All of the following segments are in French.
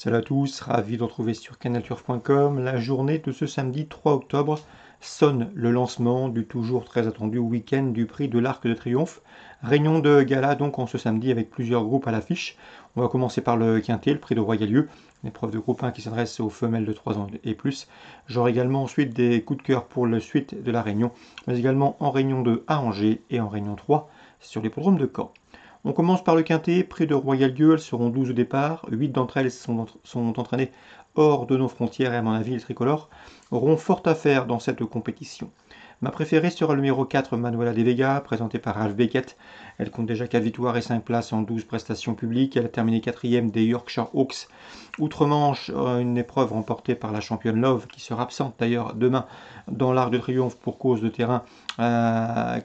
Salut à tous, ravi de retrouver sur canalturf.com. La journée de ce samedi 3 octobre sonne le lancement du toujours très attendu week-end du prix de l'Arc de Triomphe. Réunion de gala donc en ce samedi avec plusieurs groupes à l'affiche. On va commencer par le Quintet, le prix de Royal-Lieu, une épreuve de groupe 1 qui s'adresse aux femelles de 3 ans et plus. J'aurai également ensuite des coups de cœur pour la suite de la Réunion, mais également en Réunion 2 à Angers et en Réunion 3 sur l'hippodrome de Caen. On commence par le Quintet, prix de Royal-Lieu, elles seront 12 au départ, 8 d'entre elles sont entraînées hors de nos frontières et à mon avis les tricolores auront fort à faire dans cette compétition. Ma préférée sera le numéro 4, Manuela de Vega, présentée par Ralph Beckett. Elle compte déjà 4 victoires et 5 places en 12 prestations publiques. Elle a terminé 4e des Yorkshire Hawks. Outre-Manche, une épreuve remportée par la championne Love, qui sera absente d'ailleurs demain dans l'Arc de Triomphe pour cause de terrain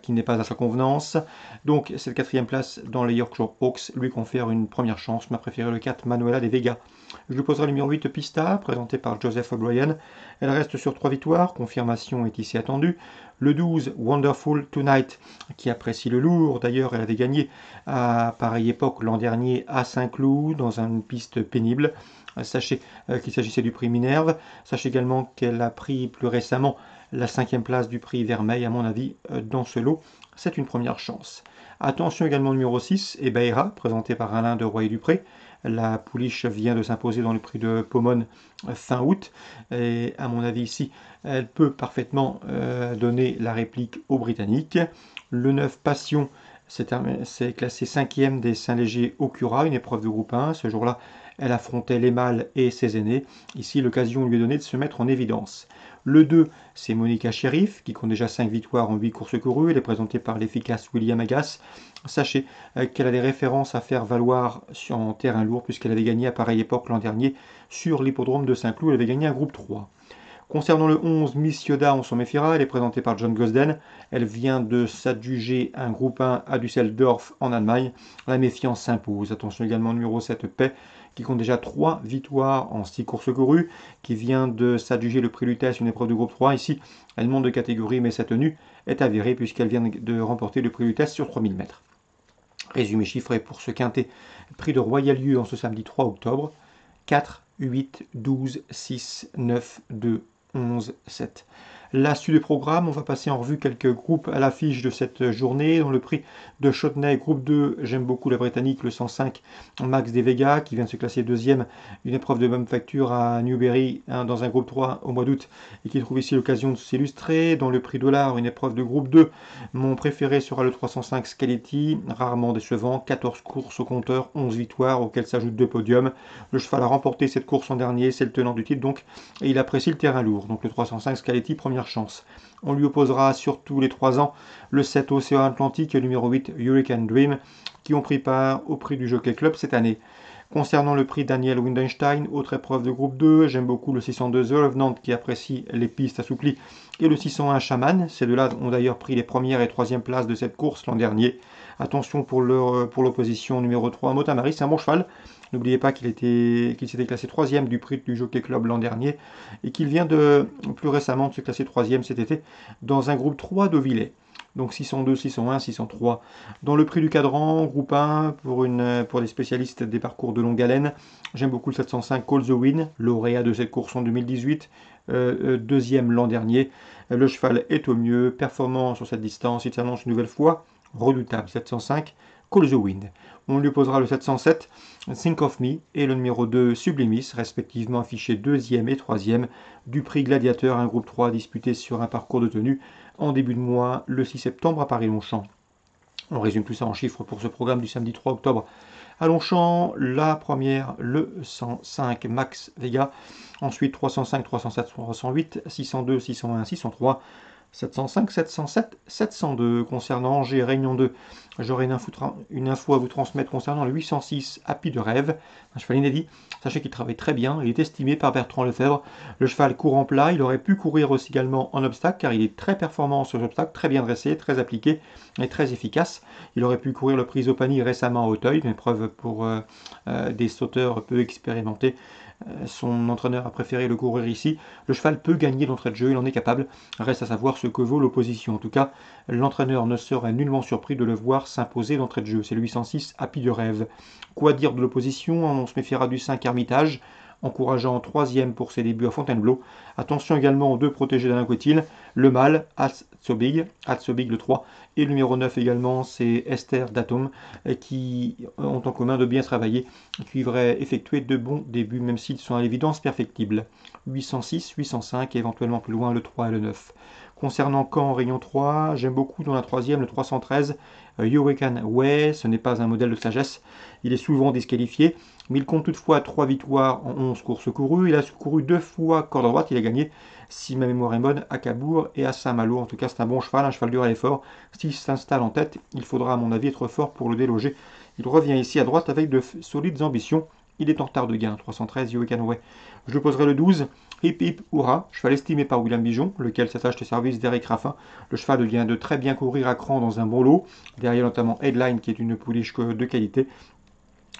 qui n'est pas à sa convenance. Donc cette 4e place dans les Yorkshire Hawks lui confère une première chance. Ma préférée le 4, Manuela de Vega. Je lui poserai le numéro 8, Pista, présenté par Joseph O'Brien. Elle reste sur 3 victoires, confirmation est ici attendue. Le 12, Wonderful Tonight, qui apprécie le lourd. D'ailleurs, elle avait gagné à pareille époque l'an dernier à Saint-Cloud, dans une piste pénible. Sachez qu'il s'agissait du prix Minerve. Sachez également qu'elle a pris plus récemment la 5e place du prix Vermeil, à mon avis, dans ce lot. C'est une première chance. Attention également au numéro 6, Ebaera, présenté par Alain de Royer-Dupré. La pouliche vient de s'imposer dans le prix de Pomone fin août. Et à mon avis ici, elle peut parfaitement donner la réplique aux Britanniques. Le 9, Passion, c'est classé 5e des Saint-Léger au Cura, une épreuve de groupe 1. Ce jour-là, elle affrontait les mâles et ses aînés. Ici, l'occasion lui est donnée de se mettre en évidence. Le 2, c'est Monica Sheriff, qui compte déjà 5 victoires en 8 courses courues. Elle est présentée par l'efficace William Agas. Sachez qu'elle a des références à faire valoir en terrain lourd, puisqu'elle avait gagné à pareille époque l'an dernier sur l'hippodrome de Saint-Cloud. Elle avait gagné un groupe 3. Concernant le 11, Miss Yoda, on s'en méfiera, elle est présentée par John Gosden. Elle vient de s'adjuger un groupe 1 à Düsseldorf en Allemagne. La méfiance s'impose. Attention également au numéro 7, Paix, qui compte déjà 3 victoires en 6 courses courues, qui vient de s'adjuger le prix Lutèce, une épreuve de groupe 3. Ici, elle monte de catégorie, mais sa tenue est avérée puisqu'elle vient de remporter le prix Lutèce sur 3000 mètres. Résumé chiffré pour ce quintet, prix de Royal-Lieu en ce samedi 3 octobre, 4, 8, 12, 6, 9, 2, 11, 7. La suite du programme, on va passer en revue quelques groupes à l'affiche de cette journée. Dans le prix de Chautenay, groupe 2, j'aime beaucoup la Britannique, le 105 Max de Vega, qui vient de se classer deuxième, une épreuve de même facture à Newberry, dans un groupe 3 au mois d'août, et qui trouve ici l'occasion de s'illustrer. Dans le prix Dollar, une épreuve de groupe 2, mon préféré sera le 305 Scaletti, rarement décevant, 14 courses au compteur, 11 victoires, auxquelles s'ajoutent 2 podiums. Le cheval a remporté cette course en dernier, c'est le tenant du titre donc, et il apprécie le terrain lourd. Donc le 305 Scaletti, première chance. On lui opposera surtout les 3 ans le 7 Océan Atlantique et le numéro 8 Hurricane Dream, qui ont pris part au prix du Jockey Club cette année. Concernant le prix Daniel Windenstein, autre épreuve de groupe 2, j'aime beaucoup le 602 The Revenant qui apprécie les pistes assouplies et le 601 Shaman. Ces deux-là ont d'ailleurs pris les premières et troisième places de cette course l'an dernier. Attention pour l'opposition numéro 3, Motamari, c'est un bon cheval. N'oubliez pas qu'il s'était classé 3e du prix du Jockey Club l'an dernier et qu'il vient plus récemment de se classer 3e cet été dans un groupe 3 d'Auvillers. Donc 602, 601, 603. Dans le prix du cadran, groupe 1, pour les spécialistes des parcours de longue haleine, j'aime beaucoup le 705 Call the Win, lauréat de cette course en 2018, deuxième l'an dernier. Le cheval est au mieux, performant sur cette distance, il s'annonce une nouvelle fois, redoutable 705 Call the Wind. On lui posera le 707 Think of Me et le numéro 2 Sublimis, respectivement affichés 2e et 3e du prix Gladiateur, un groupe 3 disputé sur un parcours de tenue en début de mois, le 6 septembre à Paris-Longchamp. On résume tout ça en chiffres pour ce programme du samedi 3 octobre. À Longchamp, la première, le 105 Max Vega, ensuite 305, 307, 308, 602, 601, 603, 705, 707, 702. Concernant Angers, Réunion 2, j'aurai une info à vous transmettre concernant le 806 Happy de Rêve, un cheval inédit. Sachez qu'il travaille très bien, il est estimé par Bertrand Lefebvre. Le cheval court en plat, il aurait pu courir aussi également en obstacle car il est très performant sur les obstacles, très bien dressé, très appliqué et très efficace. Il aurait pu courir le prix Zopani récemment à Auteuil, une épreuve pour des sauteurs peu expérimentés. Son entraîneur a préféré le courir ici. Le cheval peut gagner d'entrée de jeu, il en est capable. Reste à savoir ce que vaut l'opposition. En tout cas, l'entraîneur ne serait nullement surpris de le voir s'imposer d'entrée de jeu. C'est le 806 Happy de Rêve. Quoi dire de l'opposition? On se méfiera du 5 Hermitage. encourageant 3e pour ses débuts à Fontainebleau. Attention également aux deux protégés d'Alain Coetil, le mâle, Atsobig le 3, et le numéro 9 également, c'est Esther Datum, qui ont en commun de bien travailler, qui devraient effectuer de bons débuts, même s'ils sont à l'évidence perfectibles. 806, 805 et éventuellement plus loin le 3 et le 9. Concernant Caen, Rayon 3, j'aime beaucoup dans la troisième le 313, Hurricane Way, ce n'est pas un modèle de sagesse, il est souvent disqualifié, mais il compte toutefois 3 victoires en 11 courses courues, il a couru 2 fois corde droite, il a gagné, si ma mémoire est bonne, à Cabourg et à Saint-Malo, en tout cas c'est un bon cheval, un cheval dur à l'effort, s'il s'installe en tête, il faudra à mon avis être fort pour le déloger, il revient ici à droite avec de solides ambitions, il est en retard de gain, 313, Hurricane Way. Je poserai le 12, Hip Hip Hurrah, cheval estimé par William Bijon, lequel s'attache au service d'Eric Raffin. Le cheval vient de très bien courir à cran dans un bon lot, derrière notamment Headline qui est une pouliche de qualité.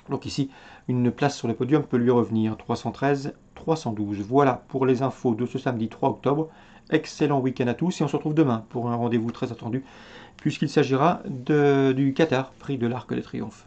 Donc ici, une place sur le podium peut lui revenir, 313, 312. Voilà pour les infos de ce samedi 3 octobre. Excellent week-end à tous et on se retrouve demain pour un rendez-vous très attendu puisqu'il s'agira du Qatar, prix de l'Arc de Triomphe.